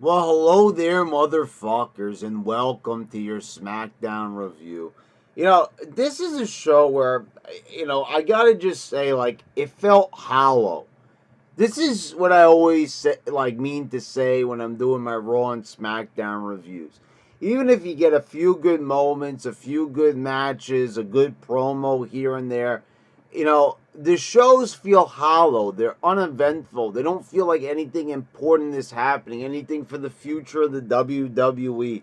Well, hello there, motherfuckers, and welcome to your SmackDown review. This is a show where, I gotta just say, it felt hollow. This is what I always say, mean to say when I'm doing my Raw and SmackDown reviews. Even if you get a few good moments, a few good matches, a good promo here and there, the shows feel hollow. They're uneventful. They don't feel like anything important is happening, anything for the future of the WWE.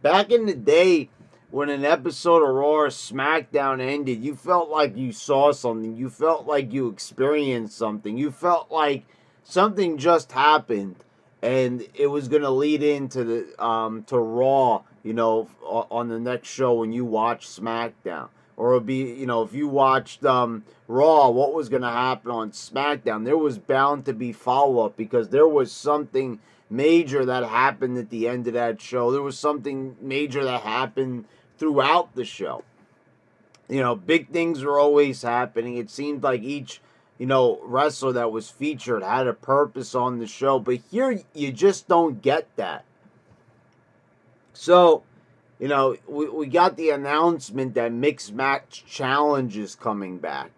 Back in the day, when an episode of Raw or SmackDown ended, you felt like you saw something. You felt like you experienced something. You felt like something just happened, and it was going to lead into the to Raw. On the next show when you watch SmackDown, or it'd be if you watched Raw, what was going to happen on SmackDown? There was bound to be follow up because there was something major that happened at the end of that show. There was something major that happened throughout the show. Big things were always happening. It seemed like each, wrestler that was featured had a purpose on the show. But here, you just don't get that. So, we got the announcement that Mixed Match Challenge is coming back.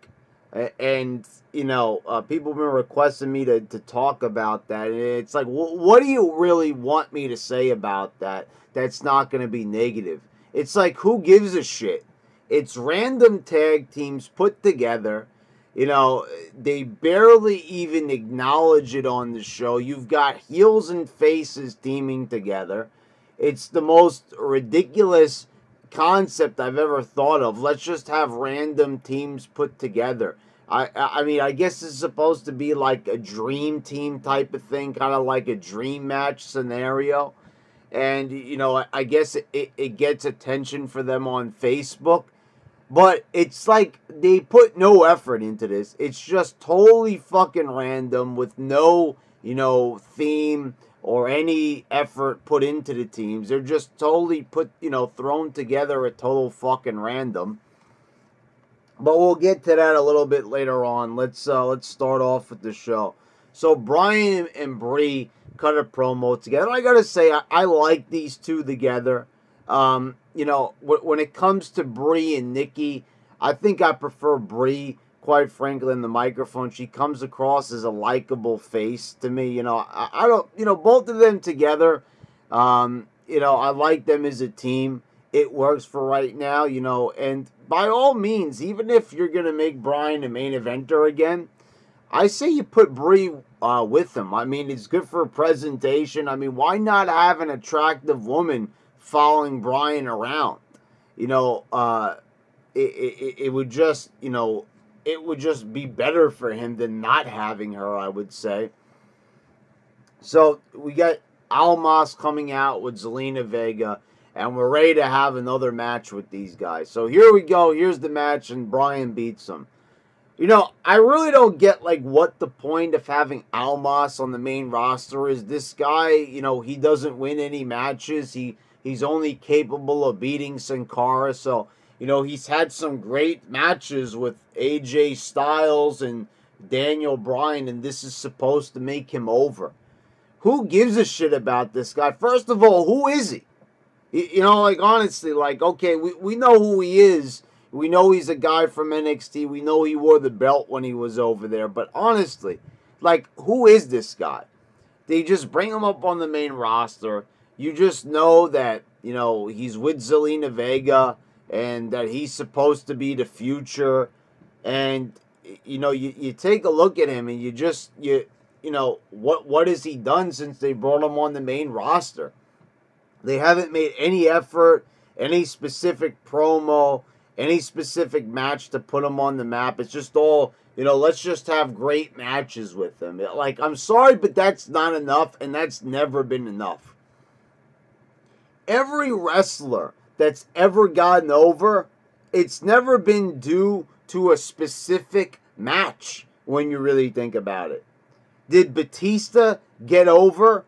And, people have been requesting me to talk about that. And it's like, what do you really want me to say about that that's not going to be negative? It's like, who gives a shit? It's random tag teams put together. They barely even acknowledge it on the show. You've got heels and faces teaming together. It's the most ridiculous concept I've ever thought of. Let's just have random teams put together. I mean, I guess it's supposed to be like a dream team type of thing, kind of like a dream match scenario. And, I guess it gets attention for them on Facebook. But it's like they put no effort into this. It's just totally fucking random with no, theme or any effort put into the teams. They're just totally thrown together at total fucking random. But we'll get to that a little bit later on. Let's start off with the show. So Brian and Bree cut a promo together. I gotta say, I like these two together. When it comes to Bree and Nikki, I think I prefer Bree, quite frankly, in the microphone. She comes across as a likable face to me. I don't, both of them together, I like them as a team. It works for right now, and by all means, even if you're going to make Brian a main eventer again, I say you put Bree with him. I mean, it's good for a presentation. I mean, why not have an attractive woman following Brian around? It would just, it would just be better for him than not having her, I would say. So we got Almas coming out with Zelina Vega, and we're ready to have another match with these guys. So here we go. Here's the match, and Brian beats him. I really don't get, what the point of having Almas on the main roster is. This guy, he doesn't win any matches. He's only capable of beating Sin Cara. So, he's had some great matches with AJ Styles and Daniel Bryan, and this is supposed to make him over. Who gives a shit about this guy? First of all, who is he? Honestly, okay, we know who he is. We know he's a guy from NXT. We know he wore the belt when he was over there. But honestly, who is this guy? They just bring him up on the main roster. You just know that, he's with Zelina Vega and that he's supposed to be the future. And, you take a look at him and what has he done since they brought him on the main roster? They haven't made any effort, any specific promo, any specific match to put him on the map. It's just all, let's just have great matches with him. I'm sorry, but that's not enough, and that's never been enough. Every wrestler that's ever gotten over, it's never been due to a specific match when you really think about it. Did Batista get over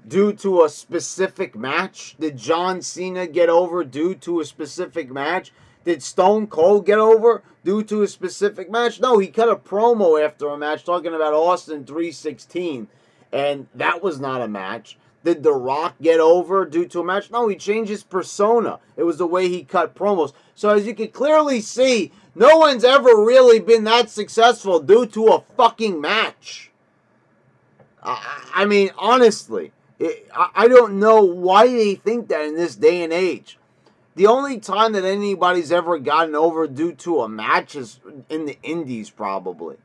due to a specific match? Did John Cena get over due to a specific match? Did Stone Cold get over due to a specific match? No, he cut a promo after a match talking about Austin 316. and that was not a match. Did The Rock get over due to a match? No, he changed his persona. It was the way he cut promos. So as you can clearly see, no one's ever really been that successful due to a fucking match. I mean, honestly, I don't know why they think that in this day and age. The only time that anybody's ever gotten over due to a match is in the indies, probably.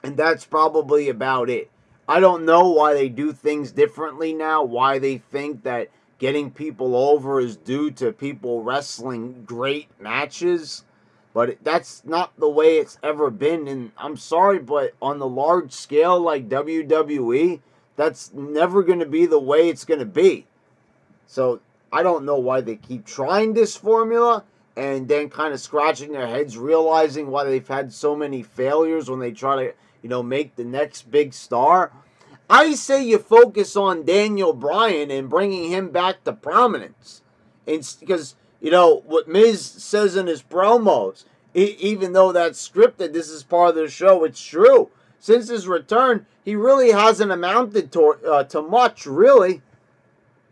And that's probably about it. I don't know why they do things differently now, why they think that getting people over is due to people wrestling great matches. But that's not the way it's ever been. And I'm sorry, but on the large scale like WWE, that's never going to be the way it's going to be. So I don't know why they keep trying this formula and then kind of scratching their heads, realizing why they've had so many failures when they try to, make the next big star. I say you focus on Daniel Bryan and bringing him back to prominence. It's because, what Miz says in his promos, even though that's scripted, this is part of the show, it's true. Since his return, he really hasn't amounted to much, really.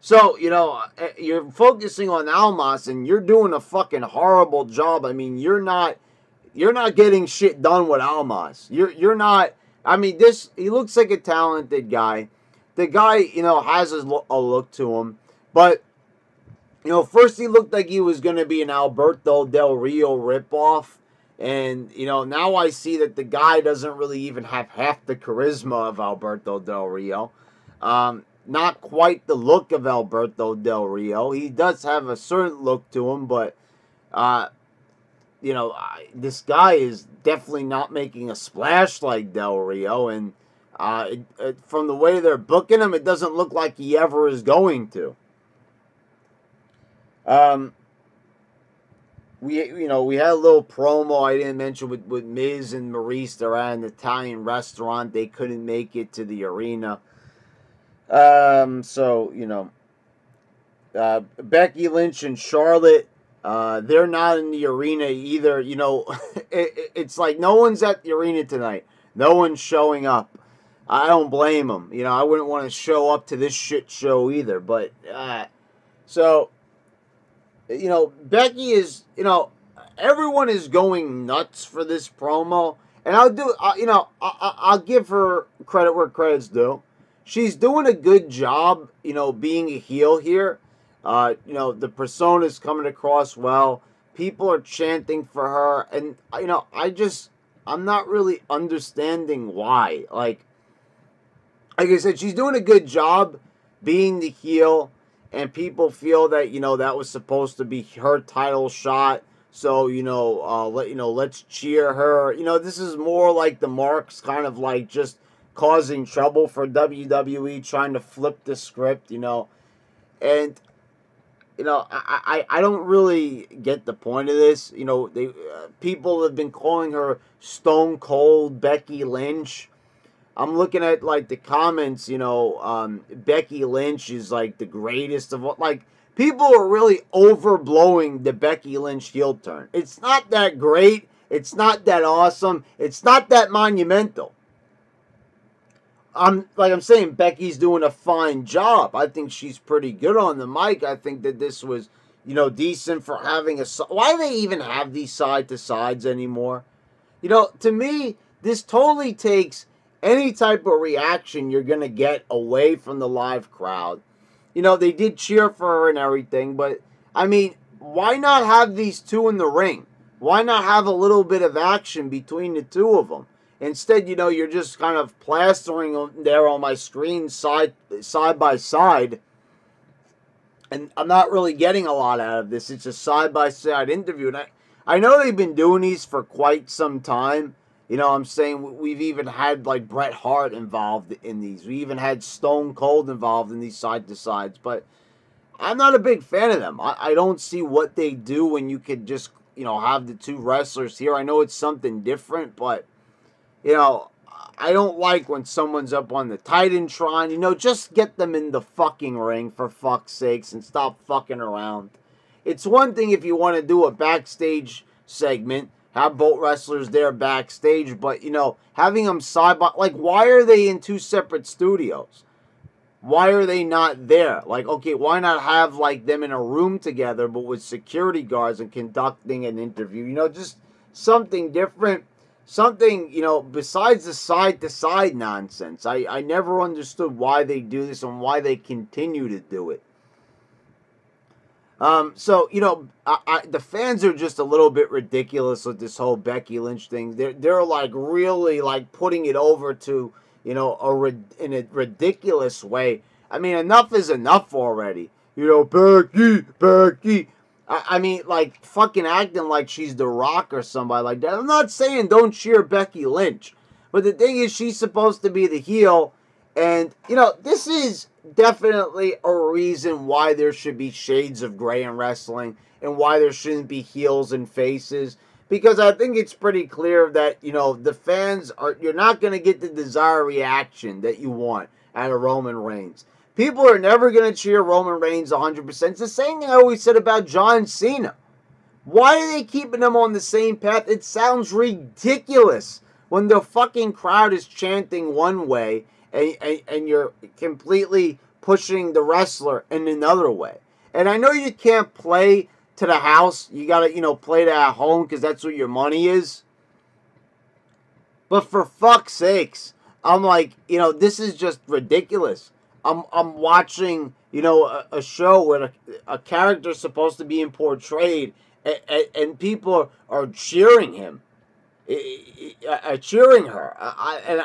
So, you're focusing on Almas, and you're doing a fucking horrible job. I mean, you're not getting shit done with Almas. You're not. I mean, he looks like a talented guy. The guy, has a look to him. But, first he looked like he was going to be an Alberto Del Rio ripoff. And, now I see that the guy doesn't really even have half the charisma of Alberto Del Rio. Not quite the look of Alberto Del Rio. He does have a certain look to him, but, this guy is definitely not making a splash like Del Rio, and from the way they're booking him, it doesn't look like he ever is going to. We had a little promo I didn't mention with Miz and Maurice. They're at an Italian restaurant. They couldn't make it to the arena. Becky Lynch and Charlotte, they're not in the arena either. It's like no one's at the arena tonight. No one's showing up. I don't blame them. I wouldn't want to show up to this shit show either. But, Becky is, everyone is going nuts for this promo. And I'll give her credit where credit's due. She's doing a good job, being a heel here. The persona's coming across well. People are chanting for her. And, I'm not really understanding why. Like I said, she's doing a good job being the heel. And people feel that, that was supposed to be her title shot. So, let's cheer her. This is more like the Marks kind of like just causing trouble for WWE, trying to flip the script, and I don't really get the point of this. People have been calling her Stone Cold Becky Lynch. I'm looking at like the comments, Becky Lynch is like the greatest of all. Like, people are really overblowing the Becky Lynch heel turn. It's not that great. It's not that awesome. It's not that monumental. I'm saying, Becky's doing a fine job. I think she's pretty good on the mic. I think that this was, decent for having why do they even have these side-to-sides anymore? To me, this totally takes any type of reaction you're going to get away from the live crowd. They did cheer for her and everything, but, I mean, why not have these two in the ring? Why not have a little bit of action between the two of them? Instead, you're just kind of plastering there on my screen side by side. And I'm not really getting a lot out of this. It's a side-by-side interview. And I know they've been doing these for quite some time. I'm saying we've even had, like, Bret Hart involved in these. We even had Stone Cold involved in these side-to-sides. But I'm not a big fan of them. I don't see what they do when you could just, have the two wrestlers here. I know it's something different, but I don't like when someone's up on the Titantron. Just get them in the fucking ring, for fuck's sakes, and stop fucking around. It's one thing if you want to do a backstage segment, have both wrestlers there backstage, but, you know, having them side by, like, why are they in two separate studios? Why are they not there? Like, okay, why not have, like, them in a room together, but with security guards and conducting an interview? You know, just something different. Something, you know, besides the side-to-side nonsense. I never understood why they do this and why they continue to do it. So, you know, the fans are just a little bit ridiculous with this whole Becky Lynch thing. They're like really like putting it over to, you know, in a ridiculous way. I mean, enough is enough already. You know, Becky. I mean, like fucking acting like she's The Rock or somebody like that. I'm not saying don't cheer Becky Lynch, but the thing is, she's supposed to be the heel, and you know, this is definitely a reason why there should be shades of gray in wrestling and why there shouldn't be heels and faces, because I think it's pretty clear that, you know, the fans are, you're not going to get the desired reaction that you want out of Roman Reigns. People are never going to cheer Roman Reigns 100%. It's the same thing I always said about John Cena. Why are they keeping them on the same path? It sounds ridiculous when the fucking crowd is chanting one way and you're completely pushing the wrestler in another way. And I know you can't play to the house. You got to, you know, play to at home because that's what your money is. But for fuck's sakes, I'm like, you know, this is just ridiculous. I'm watching, you know, a show where a character is supposed to be portrayed and people are cheering him. Cheering her,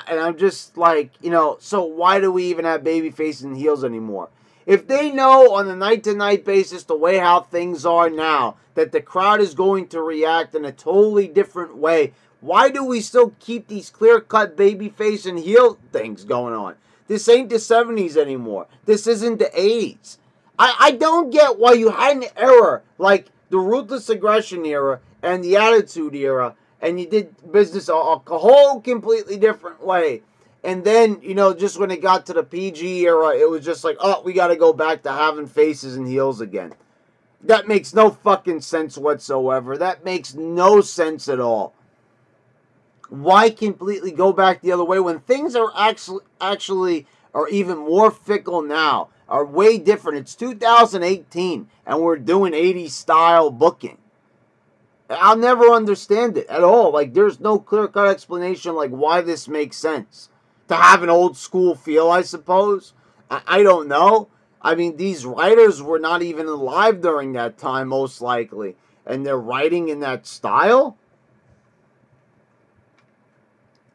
and I'm just like, you know, so why do we even have babyface and heels anymore? If they know on a night-to-night basis the way how things are now, that the crowd is going to react in a totally different way, why do we still keep these clear-cut babyface and heel things going on? This ain't the 70s anymore. This isn't the 80s. I don't get why you had an era like the Ruthless Aggression era and the Attitude era, and you did business a whole completely different way. And then, you know, just when it got to the PG era, it was just like, oh, we got to go back to having faces and heels again. That makes no fucking sense whatsoever. That makes no sense at all. Why completely go back the other way when things are actually are even more fickle now, are way different? It's 2018, and we're doing 80s style booking. I'll never understand it at all. Like, there's no clear-cut explanation like why this makes sense. To have an old school feel, I suppose. I don't know. I mean, these writers were not even alive during that time, most likely. And they're writing in that style?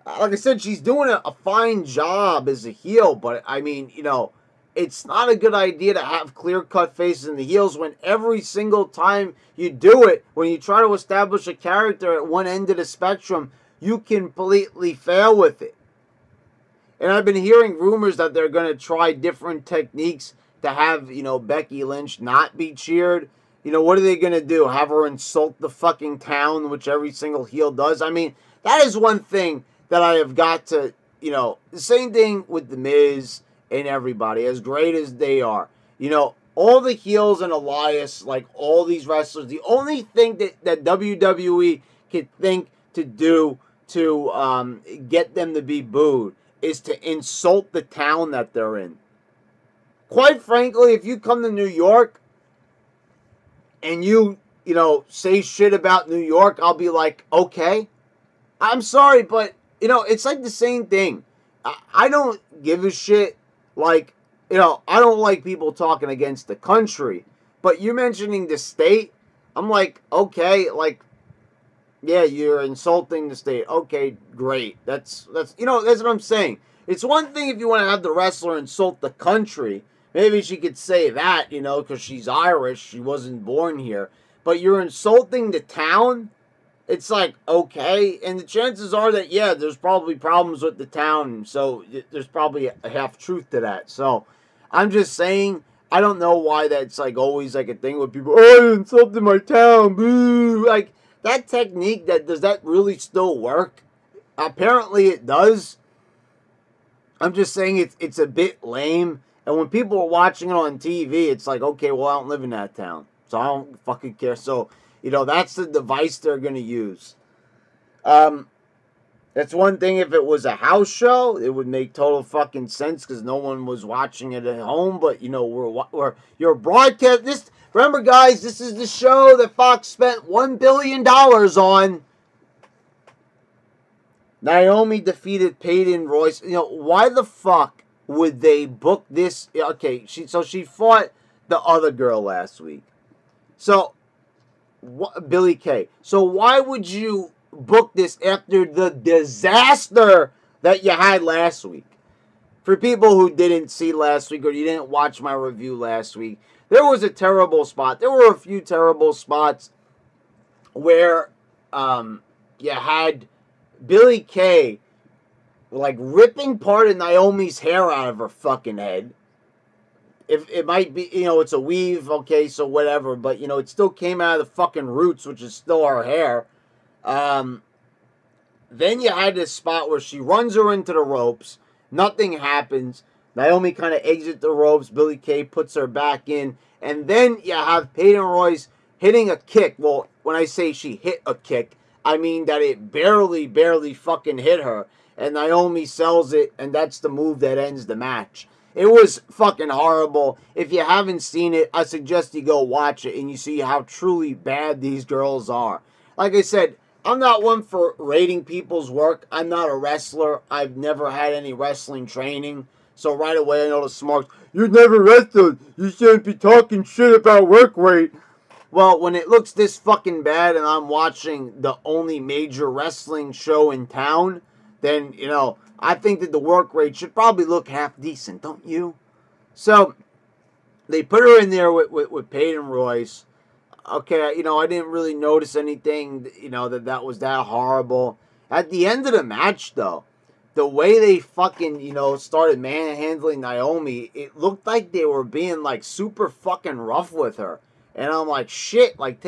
Like I said, she's doing a fine job as a heel, but, I mean, you know, it's not a good idea to have clear-cut faces in the heels when every single time you do it, when you try to establish a character at one end of the spectrum, you completely fail with it. And I've been hearing rumors that they're going to try different techniques to have, you know, Becky Lynch not be cheered. You know, what are they going to do? Have her insult the fucking town, which every single heel does? I mean, that is one thing that I have got to, you know, the same thing with The Miz and everybody, as great as they are. You know, all the heels and Elias, like all these wrestlers, the only thing that WWE could think to do to get them to be booed is to insult the town that they're in. Quite frankly, if you come to New York and you know, say shit about New York, I'll be like, okay. I'm sorry, but, you know, it's like the same thing. I don't give a shit. Like, you know, I don't like people talking against the country, but you mentioning the state, I'm like, okay, like, yeah, you're insulting the state. Okay, great. That's you know, that's what I'm saying. It's one thing if you want to have the wrestler insult the country. Maybe she could say that, you know, because she's Irish. She wasn't born here. But you're insulting the town? It's like, okay. And the chances are that, yeah, there's probably problems with the town. So there's probably a half truth to that. So I'm just saying, I don't know why that's like always like a thing with people. Oh, I insulted my town. Boo. Like, that technique, does that really still work? Apparently it does. I'm just saying it's a bit lame. And when people are watching it on TV, it's like, okay, well, I don't live in that town. So I don't fucking care. So, you know, that's the device they're going to use. That's one thing. If it was a house show, it would make total fucking sense because no one was watching it at home. But you know, you're broadcast. This, remember, guys, this is the show that Fox spent $1 billion on. Naomi defeated Peyton Royce. You know, why the fuck would they book this? Okay, she fought the other girl last week. So, Billy Kay. So why would you book this after the disaster that you had last week? For people who didn't see last week or you didn't watch my review last week, there was a terrible spot. There were a few terrible spots where you had Billy Kay like ripping part of Naomi's hair out of her fucking head. If it might be, you know, it's a weave, okay, so whatever, but you know, it still came out of the fucking roots, which is still her hair. Then you had this spot where she runs her into the ropes, nothing happens. Naomi kind of exits the ropes, Billy Kay puts her back in, and then you have Peyton Royce hitting a kick. Well, when I say she hit a kick, I mean that it barely fucking hit her, and Naomi sells it, and that's the move that ends the match. It was fucking horrible. If you haven't seen it, I suggest you go watch it and you see how truly bad these girls are. Like I said, I'm not one for rating people's work. I'm not a wrestler. I've never had any wrestling training. So right away I know the smarts. You never wrestled. You shouldn't be talking shit about work rate. Well, when it looks this fucking bad and I'm watching the only major wrestling show in town, then, you know, I think that the work rate should probably look half decent, don't you? So, they put her in there with Peyton Royce. Okay, you know, I didn't really notice anything, you know, that was that horrible. At the end of the match, though, the way they fucking, you know, started manhandling Naomi, it looked like they were being, like, super fucking rough with her. And I'm like, shit, like,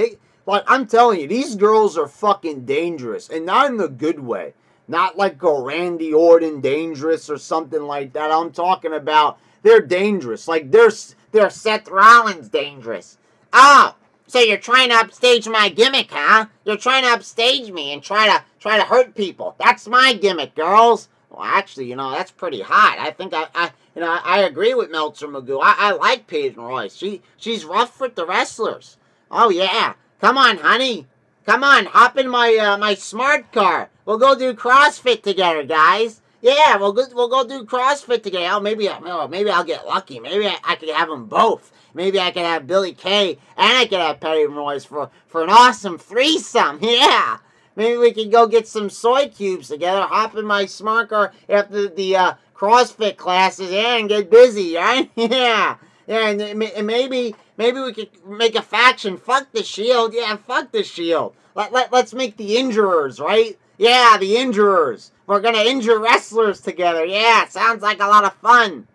I'm telling you, these girls are fucking dangerous. And not in the good way. Not like a Randy Orton dangerous or something like that. I'm talking about they're dangerous. Like they're Seth Rollins dangerous. Oh, so you're trying to upstage my gimmick, huh? You're trying to upstage me and try to hurt people. That's my gimmick, girls. Well, actually, you know, that's pretty hot. I think I agree with Meltzer Magoo. I like Peyton Royce. She's rough with the wrestlers. Oh yeah. Come on, honey. Come on, hop in my smart car. We'll go do CrossFit together, guys. Yeah, we'll go do CrossFit together. Oh, maybe I'll get lucky. Maybe I could have them both. Maybe I could have Billy Kay and I could have Peyton Royce for an awesome threesome. Yeah. Maybe we could go get some soy cubes together, hop in my smart car after the CrossFit classes, and get busy, right? Yeah. Yeah, and maybe we could make a faction. Fuck the Shield. Yeah, fuck the Shield. Let's make the Injurers, right? Yeah, the Injurers. We're going to injure wrestlers together. Yeah, sounds like a lot of fun.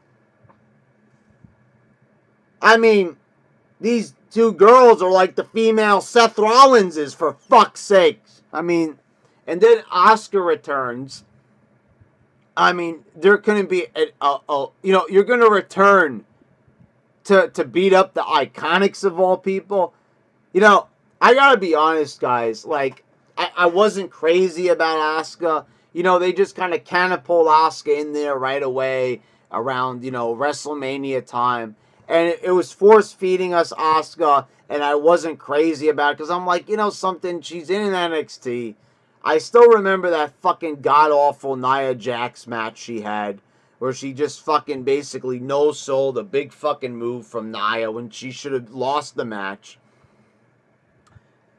I mean, these two girls are like the female Seth Rollinses, for fuck's sakes. I mean, and then Asuka returns. I mean, there couldn't be you know, you're going to return to beat up the Iconics of all people. You know, I gotta be honest, guys. Like, I wasn't crazy about Asuka. You know, they just kind of catapult Asuka in there right away around, you know, WrestleMania time. And it was force-feeding us Asuka, and I wasn't crazy about it because I'm like, you know something, she's in NXT. I still remember that fucking god-awful Nia Jax match she had where she just fucking basically no-sold a big fucking move from Nia when she should have lost the match.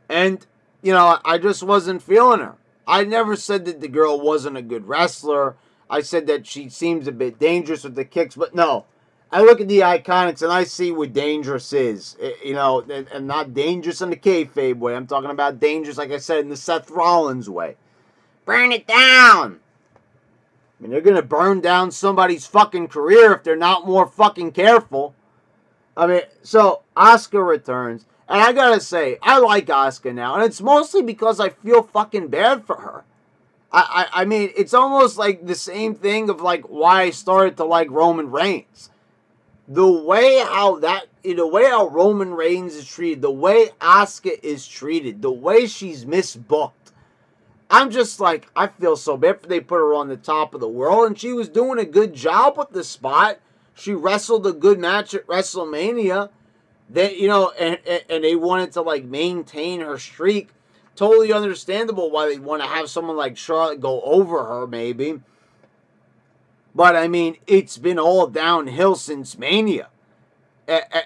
And, you know, I just wasn't feeling her. I never said that the girl wasn't a good wrestler. I said that she seems a bit dangerous with the kicks, but no. I look at the Iconics and I see what dangerous is. You know, and not dangerous in the kayfabe way. I'm talking about dangerous, like I said, in the Seth Rollins way. Burn it down! I mean, they're going to burn down somebody's fucking career if they're not more fucking careful. I mean, so Asuka returns. And I gotta say, I like Asuka now. And it's mostly because I feel fucking bad for her. I mean, it's almost like the same thing of like why I started to like Roman Reigns. The way how Roman Reigns is treated, the way Asuka is treated, the way she's misbooked. I'm just like, I feel so bad for they put her on the top of the world, and she was doing a good job with the spot. She wrestled a good match at WrestleMania. They, and they wanted to like maintain her streak. Totally understandable why they want to have someone like Charlotte go over her, maybe. But I mean, it's been all downhill since Mania.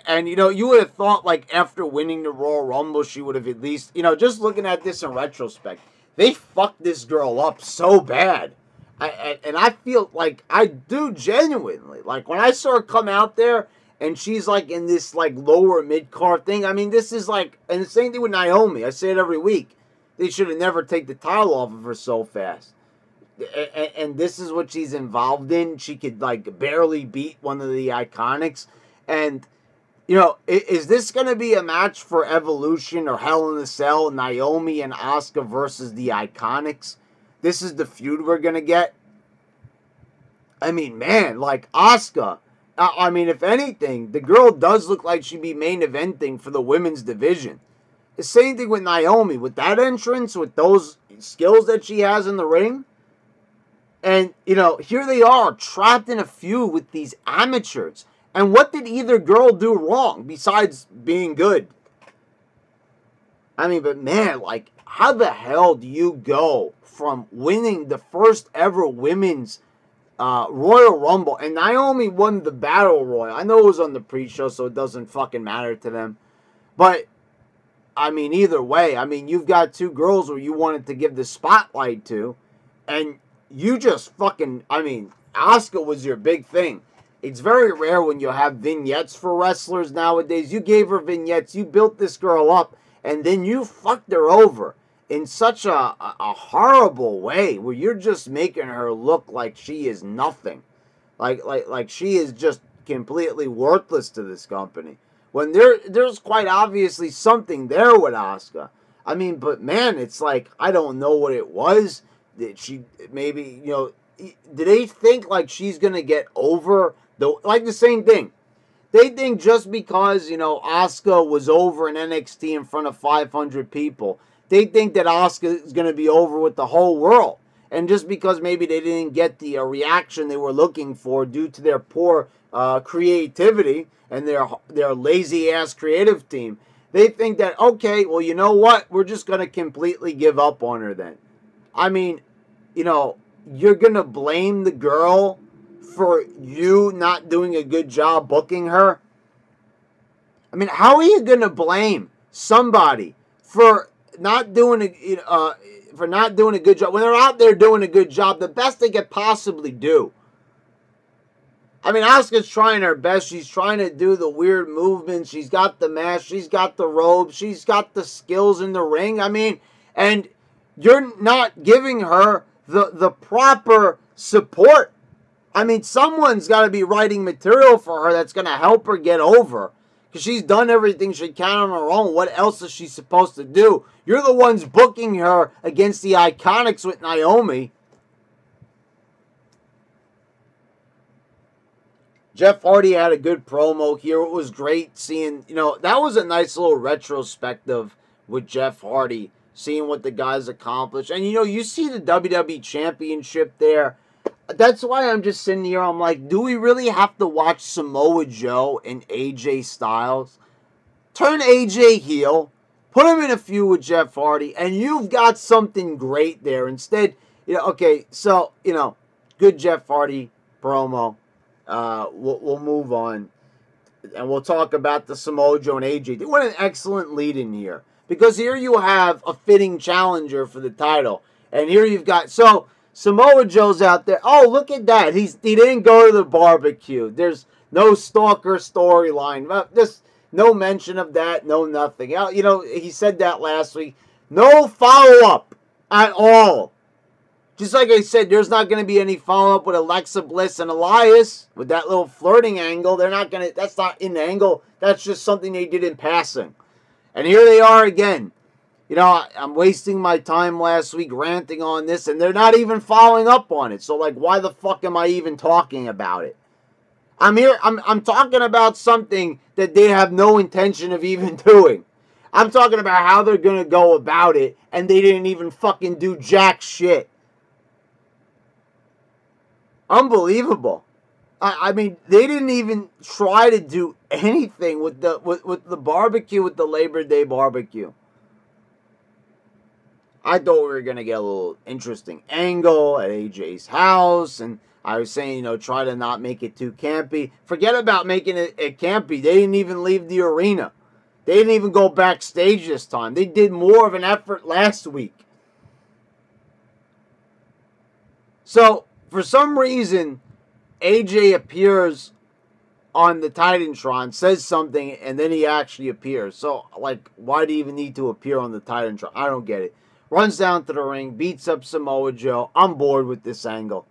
And you would have thought like after winning the Royal Rumble, she would have at least, just looking at this in retrospect, they fucked this girl up so bad. And I feel like I do genuinely. Like when I saw her come out there and she's like in this like lower mid-card thing. I mean, this is like, and the same thing with Naomi. I say it every week. They should have never take the title off of her so fast. And this is what she's involved in. She could like barely beat one of the Iconics. And, is this going to be a match for Evolution or Hell in a Cell, Naomi and Asuka versus the Iconics? This is the feud we're going to get? I mean, man, like Asuka, I mean, if anything, the girl does look like she'd be main eventing for the women's division. The same thing with Naomi. With that entrance, with those skills that she has in the ring. And, here they are, trapped in a feud with these amateurs. And what did either girl do wrong besides being good? I mean, but man, like, how the hell do you go from winning the first ever women's Royal Rumble, and Naomi won the Battle Royal? I know it was on the pre-show, so it doesn't fucking matter to them. But, I mean, either way, I mean, you've got two girls where you wanted to give the spotlight to, and you just fucking, I mean, Asuka was your big thing. It's very rare when you have vignettes for wrestlers nowadays. You gave her vignettes, you built this girl up, and then you fucked her over in such a horrible way where you're just making her look like she is nothing. Like she is just completely worthless to this company. When there's quite obviously something there with Asuka. I mean, but man, it's like, I don't know what it was. Did she maybe, did they think like she's going to get over like the same thing? They think just because, Asuka was over in NXT in front of 500 people, they think that Asuka is going to be over with the whole world. And just because maybe they didn't get the reaction they were looking for due to their poor creativity and their lazy-ass creative team, they think that, okay, well, you know what? We're just going to completely give up on her then. I mean, you're going to blame the girl for you not doing a good job booking her? I mean, how are you going to blame somebody for not doing a good job when they're out there doing a good job, the best they could possibly do? I mean, Asuka's trying her best. She's trying to do the weird movements. She's got the mask. She's got the robe. She's got the skills in the ring. I mean, and you're not giving her the proper support. I mean, someone's got to be writing material for her that's going to help her get over. Because she's done everything she can on her own. What else is she supposed to do? You're the ones booking her against the Iconics with Naomi. Jeff Hardy had a good promo here. It was great seeing, that was a nice little retrospective with Jeff Hardy. Seeing what the guys accomplished. And, you see the WWE Championship there. That's why I'm just sitting here. I'm like, do we really have to watch Samoa Joe and AJ Styles? Turn AJ heel. Put him in a feud with Jeff Hardy. And you've got something great there. Instead, okay, so, good Jeff Hardy promo. We'll move on. And we'll talk about the Samoa Joe and AJ. What an excellent lead in here. Because here you have a fitting challenger for the title. And here you've got... So, Samoa Joe's out there. Oh, look at that. He didn't go to the barbecue. There's no stalker storyline. Just no mention of that. No nothing. He said that last week. No follow-up at all. Just like I said, there's not going to be any follow-up with Alexa Bliss and Elias. With that little flirting angle. They're not going to... That's not in the angle. That's just something they did in passing. And here they are again. I'm wasting my time last week ranting on this, and they're not even following up on it. So, like, why the fuck am I even talking about it? I'm talking about something that they have no intention of even doing. I'm talking about how they're going to go about it, and they didn't even fucking do jack shit. Unbelievable. I mean, they didn't even try to do anything with the barbecue, with the Labor Day barbecue. I thought we were going to get a little interesting angle at AJ's house, and I was saying, you know, try to not make it too campy. Forget about making it campy. They didn't even leave the arena. They didn't even go backstage this time. They did more of an effort last week. So, for some reason, AJ appears on the Titantron, says something, and then he actually appears. So, like, why do you even need to appear on the Titantron? I don't get it. Runs down to the ring, beats up Samoa Joe. I'm bored with this angle.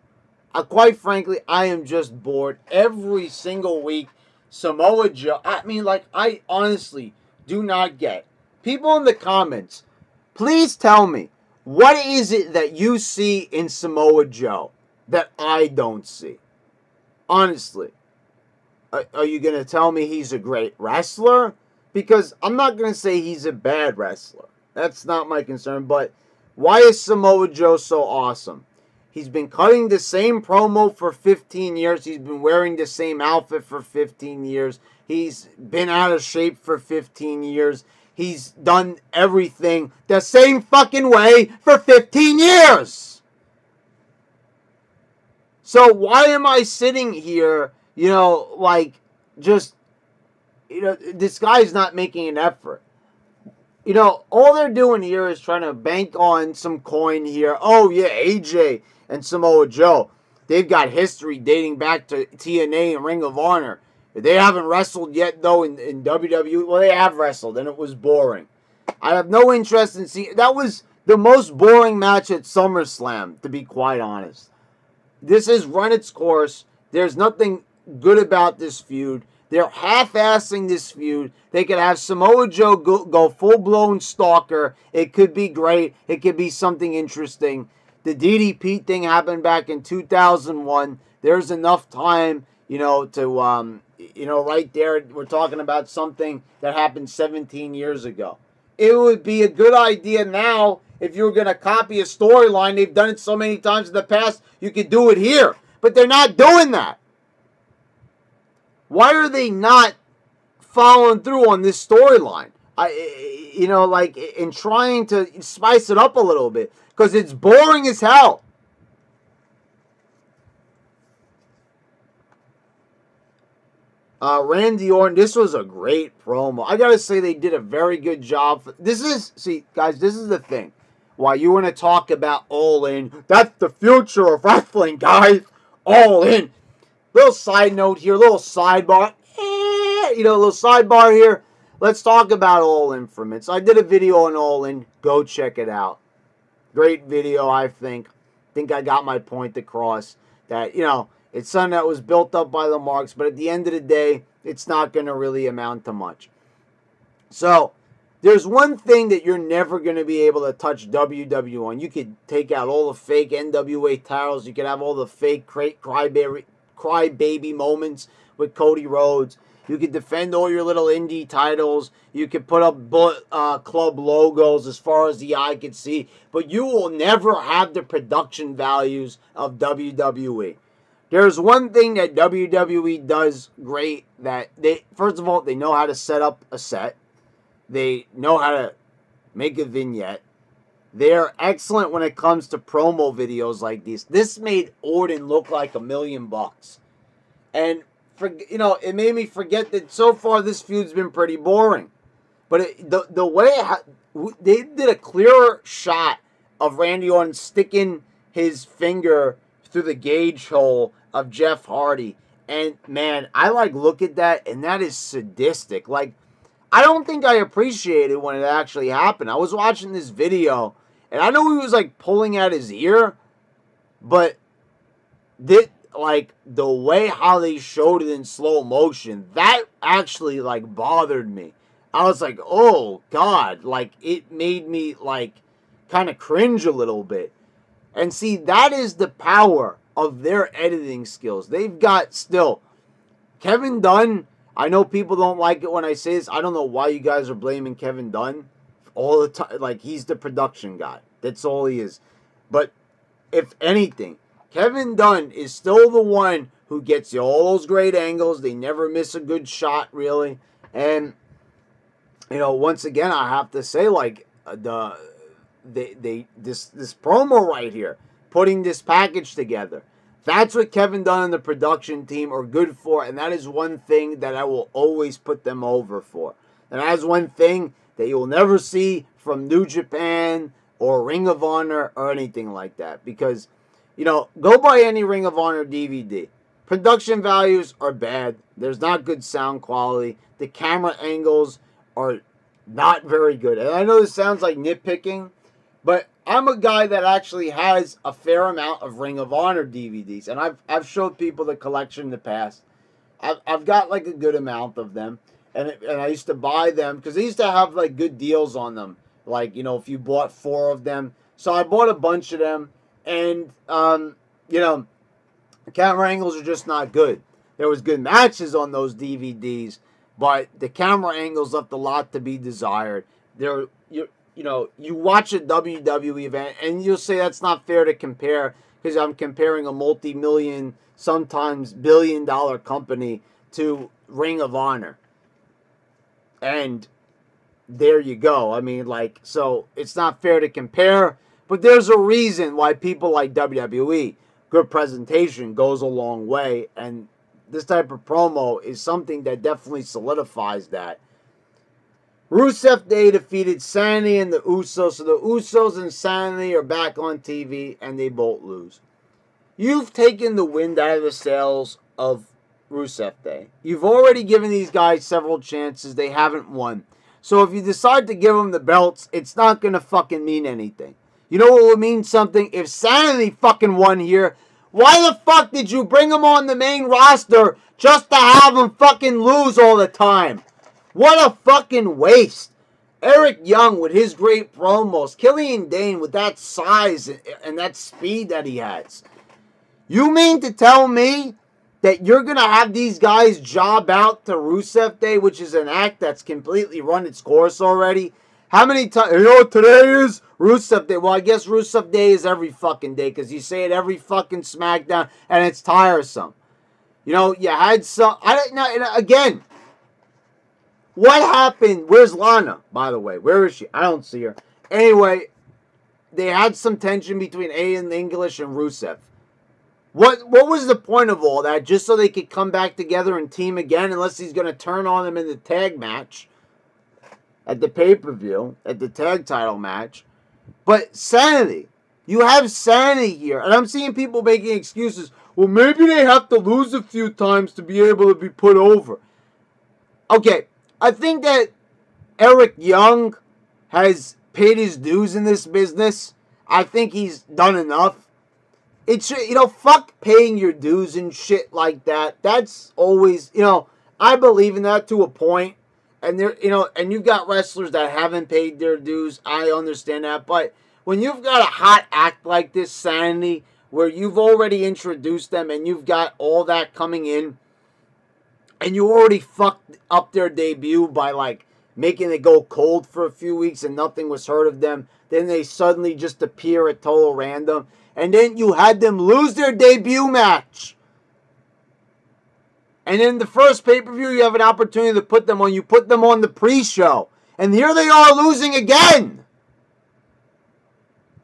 Quite frankly, I am just bored. Every single week, Samoa Joe, I mean, like, I honestly do not get. People in the comments, please tell me, what is it that you see in Samoa Joe that I don't see? Honestly. Are you going to tell me he's a great wrestler? Because I'm not going to say he's a bad wrestler. That's not my concern. But why is Samoa Joe so awesome? He's been cutting the same promo for 15 years. He's been wearing the same outfit for 15 years. He's been out of shape for 15 years. He's done everything the same fucking way for 15 years. So why am I sitting here, you know, like, just, you know, this guy's not making an effort. You know, all they're doing here is trying to bank on some coin here. Oh, yeah, AJ and Samoa Joe. They've got history dating back to TNA and Ring of Honor. They haven't wrestled yet, though, in WWE. Well, they have wrestled, and it was boring. I have no interest in seeing... That was the most boring match at SummerSlam, to be quite honest. This has run its course. There's nothing good about this feud. They're half-assing this feud. They could have Samoa Joe go full-blown stalker. It could be great. It could be something interesting. The DDP thing happened back in 2001. There's enough time, you know, to, you know, right there, we're talking about something that happened 17 years ago. It would be a good idea now if you were going to copy a storyline. They've done it so many times in the past, you could do it here. But they're not doing that. Why are they not following through on this storyline? You know, like, in trying to spice it up a little bit. Because it's boring as hell. Randy Orton, this was a great promo. I gotta say, they did a very good job. See, guys, this is the thing. Why you want to talk about All In. That's the future of wrestling, guys. All In. Little side note here, little sidebar. You know, a little sidebar here. Let's talk about All In for a minute. So I did a video on All In. Go check it out. Great video, I think. Think I got my point across. That, you know, it's something that was built up by the marks, but at the end of the day, it's not going to really amount to much. So, there's one thing that you're never going to be able to touch WWE on. You could take out all the fake NWA titles. You could have all the fake crybaby moments with Cody Rhodes. You could defend all your little indie titles. You could put up club logos as far as the eye could see. But you will never have the production values of WWE. There's one thing that WWE does great, that they, first of all, they know how to set up a set. They know how to make a vignette. They're excellent when it comes to promo videos like these. This made Orton look like $1 million. And, you know, it made me forget that so far this feud's been pretty boring. But the way they did a clearer shot of Randy Orton sticking his finger through the gauge hole of Jeff Hardy. And, man, I, like, look at that, and that is sadistic. Like, I don't think I appreciated when it actually happened. I was watching this video, and I know he was, like, pulling at his ear, but like, the way how they showed it in slow motion, that actually, like, bothered me. I was like, oh, God. Like, it made me, like, kind of cringe a little bit. And see, that is the power of their editing skills. They've got still Kevin Dunn. I know people don't like it when I say this. I don't know why you guys are blaming Kevin Dunn all the time. Like, he's the production guy. That's all he is. But if anything, Kevin Dunn is still the one who gets you all those great angles. They never miss a good shot, really. And, once again, I have to say, like, this promo right here, putting this package together, that's what Kevin Dunn and the production team are good for, and that is one thing that I will always put them over for. And that is one thing that you will never see from New Japan or Ring of Honor or anything like that. Because, go buy any Ring of Honor DVD. Production values are bad. There's not good sound quality. The camera angles are not very good. And I know this sounds like nitpicking, but I'm a guy that actually has a fair amount of Ring of Honor DVDs. And I've showed people the collection in the past. I've got like a good amount of them. And I used to buy them because they used to have like good deals on them. Like, if you bought 4 of them. So I bought a bunch of them. And, the camera angles are just not good. There was good matches on those DVDs, but the camera angles left a lot to be desired. You watch a WWE event, and you'll say that's not fair to compare because I'm comparing a multi-million, sometimes billion-dollar company to Ring of Honor. And there you go. I mean, so it's not fair to compare, but there's a reason why people like WWE, good presentation goes a long way, and this type of promo is something that definitely solidifies that. Rusev Day defeated Sanity and the Usos, so the Usos and Sanity are back on TV, and they both lose. You've taken the wind out of the sails of Rusev Day. You've already given these guys several chances. They haven't won. So if you decide to give them the belts, it's not going to fucking mean anything. You know what would mean something? If Sanity fucking won here, why the fuck did you bring them on the main roster just to have them fucking lose all the time? What a fucking waste. Eric Young with his great promos. Killian Dane with that size and that speed that he has. You mean to tell me that you're going to have these guys job out to Rusev Day, which is an act that's completely run its course already? How many times? Today is Rusev Day. Well, I guess Rusev Day is every fucking day because you say it every fucking SmackDown and it's tiresome. You had some. Again, what happened? Where's Lana, by the way? Where is she? I don't see her. Anyway, they had some tension between Aiden English and Rusev. What was the point of all that? Just so they could come back together and team again, unless he's going to turn on them in the tag match at the pay-per-view, at the tag title match. But Sanity. You have Sanity here. And I'm seeing people making excuses. Well, maybe they have to lose a few times to be able to be put over. Okay, I think that Eric Young has paid his dues in this business. I think he's done enough. It's, fuck paying your dues and shit like that. That's always, I believe in that to a point. And and you've got wrestlers that haven't paid their dues. I understand that. But when you've got a hot act like this, Sanity, where you've already introduced them and you've got all that coming in, and you already fucked up their debut by, making it go cold for a few weeks and nothing was heard of them. Then they suddenly just appear at total random. And then you had them lose their debut match. And in the first pay-per-view, you have an opportunity to put them on. You put them on the pre-show. And here they are losing again.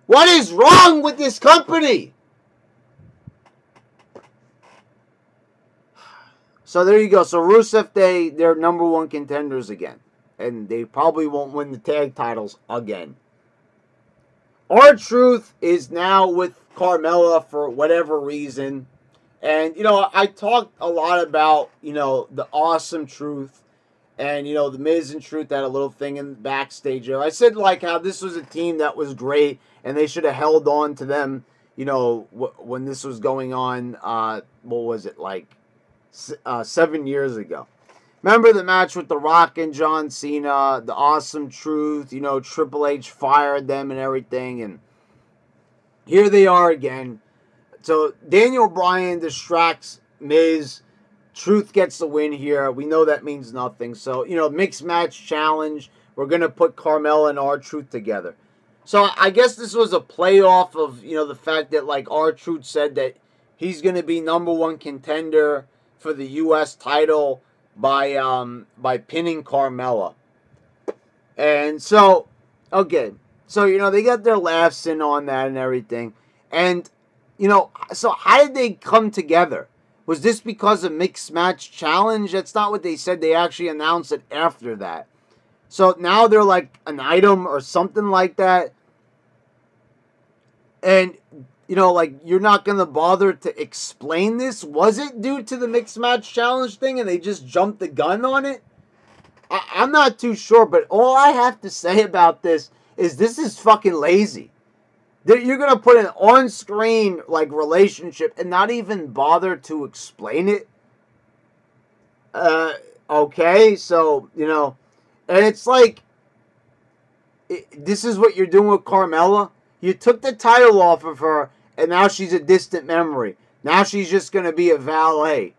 What is wrong with this company? So there you go. So Rusev Day, they're number 1 contenders again. And they probably won't win the tag titles again. R-Truth is now with Carmella for whatever reason. And, I talked a lot about, the Awesome Truth. And, the Miz and Truth had a little thing in the backstage. I said, how this was a team that was great. And they should have held on to them, when this was going on, what was it, 7 years ago. Remember the match with The Rock and John Cena, the Awesome Truth, Triple H fired them and everything. And here they are again. So Daniel Bryan distracts Miz Truth gets the win here. We know that means nothing. So, mixed match challenge. We're going to put Carmella and R-Truth together. So I guess this was a playoff of, the fact that, like, R-Truth said that he's going to be #1 contender for the U.S. title by pinning Carmella. And so, okay. So, they got their laughs in on that and everything. And, so how did they come together? Was this because of mixed match challenge? That's not what they said. They actually announced it after that. So now they're like an item or something like that. And, like, you're not going to bother to explain this? Was it due to the mixed match challenge thing and they just jumped the gun on it? I'm not too sure, but all I have to say about this is fucking lazy. You're going to put an on-screen, like, relationship and not even bother to explain it? Okay, so, and it's like, this is what you're doing with Carmella? You took the title off of her, and now she's a distant memory. Now she's just going to be a valet.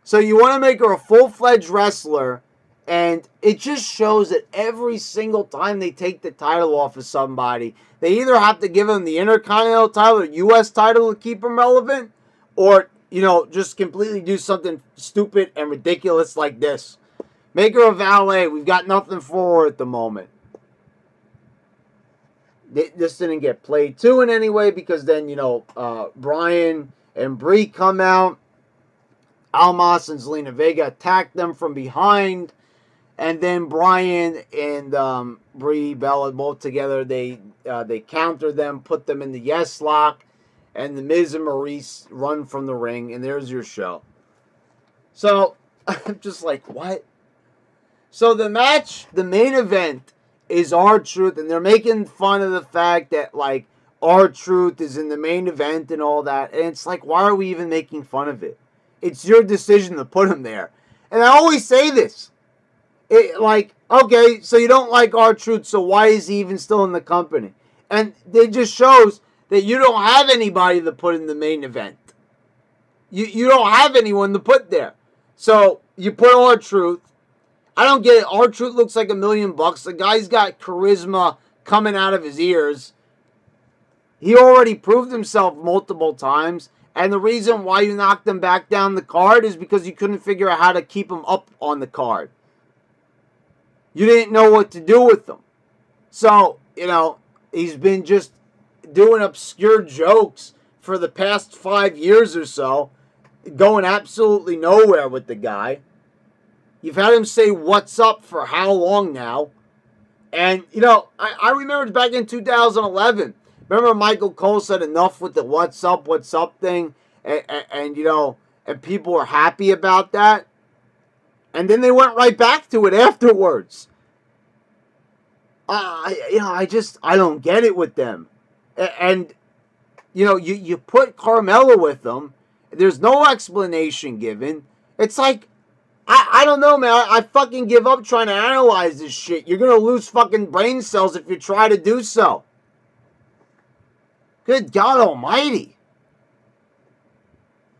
So you want to make her a full-fledged wrestler, and it just shows that every single time they take the title off of somebody, they either have to give them the Intercontinental title or U.S. title to keep them relevant, or, just completely do something stupid and ridiculous like this. Make her a valet. We've got nothing for her at the moment. This didn't get played too in any way because then, Brian and Brie come out. Almas and Zelina Vega attack them from behind. And then Brian and Brie Bella both together, they counter them, put them in the yes lock. And the Miz and Maurice run from the ring. And there's your show. So, I'm just like, what? So the match, the main event, is R-Truth, and they're making fun of the fact that, like, R-Truth is in the main event and all that. And it's like, why are we even making fun of it? It's your decision to put him there. And I always say this. Okay, so you don't like R-Truth, so why is he even still in the company? And it just shows that you don't have anybody to put in the main event. You don't have anyone to put there. So you put R-Truth. I don't get it. R-Truth looks like $1 million. The guy's got charisma coming out of his ears. He already proved himself multiple times. And the reason why you knocked him back down the card is because you couldn't figure out how to keep him up on the card. You didn't know what to do with him. So, he's been just doing obscure jokes for the past 5 years or so. Going absolutely nowhere with the guy. You've had him say what's up for how long now? And, I remember back in 2011. Remember Michael Cole said enough with the what's up thing? And people were happy about that. And then they went right back to it afterwards. I don't get it with them. And, you put Carmella with them. There's no explanation given. It's like, I don't know, man. I fucking give up trying to analyze this shit. You're going to lose fucking brain cells if you try to do so. Good God almighty.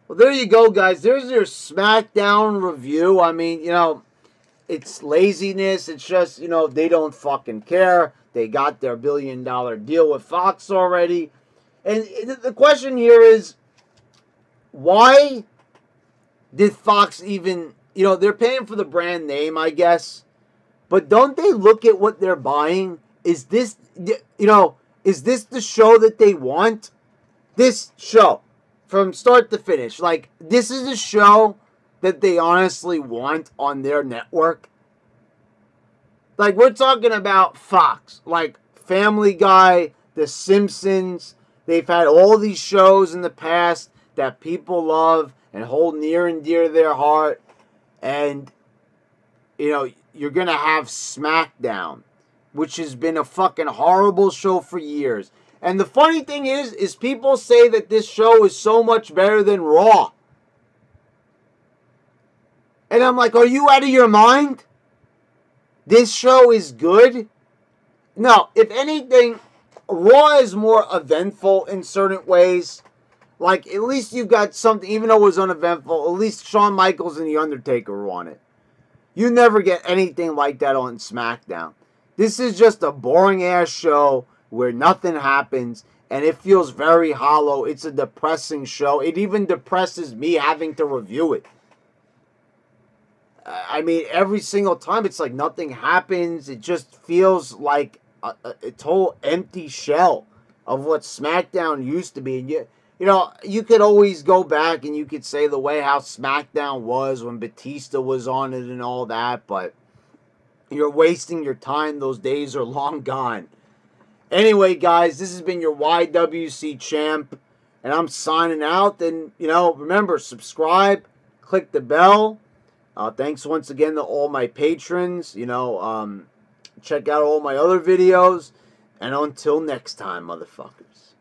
Well, there you go, guys. There's your SmackDown review. I mean, it's laziness. It's just, they don't fucking care. They got their $1 billion deal with Fox already. And the question here is, why did Fox even... they're paying for the brand name, I guess. But don't they look at what they're buying? Is this, is this the show that they want? This show, from start to finish. Like, this is a show that they honestly want on their network. Like, we're talking about Fox. Like, Family Guy, The Simpsons. They've had all these shows in the past that people love and hold near and dear to their heart. And, you're going to have SmackDown, which has been a fucking horrible show for years. And the funny thing is people say that this show is so much better than Raw. And I'm like, are you out of your mind? This show is good? No, if anything, Raw is more eventful in certain ways. Like, at least you got something, even though it was uneventful, at least Shawn Michaels and The Undertaker were on it. You never get anything like that on SmackDown. This is just a boring ass show where nothing happens and it feels very hollow. It's a depressing show. It even depresses me having to review it. I mean, every single time it's like nothing happens. It just feels like a total empty shell of what SmackDown used to be. And you know, you could always go back and you could say the way how SmackDown was when Batista was on it and all that, but you're wasting your time. Those days are long gone. Anyway, guys, this has been your YWC champ, and I'm signing out. And, you know, remember, subscribe, click the bell. Thanks once again to all my patrons. You know, check out all my other videos. And until next time, motherfuckers.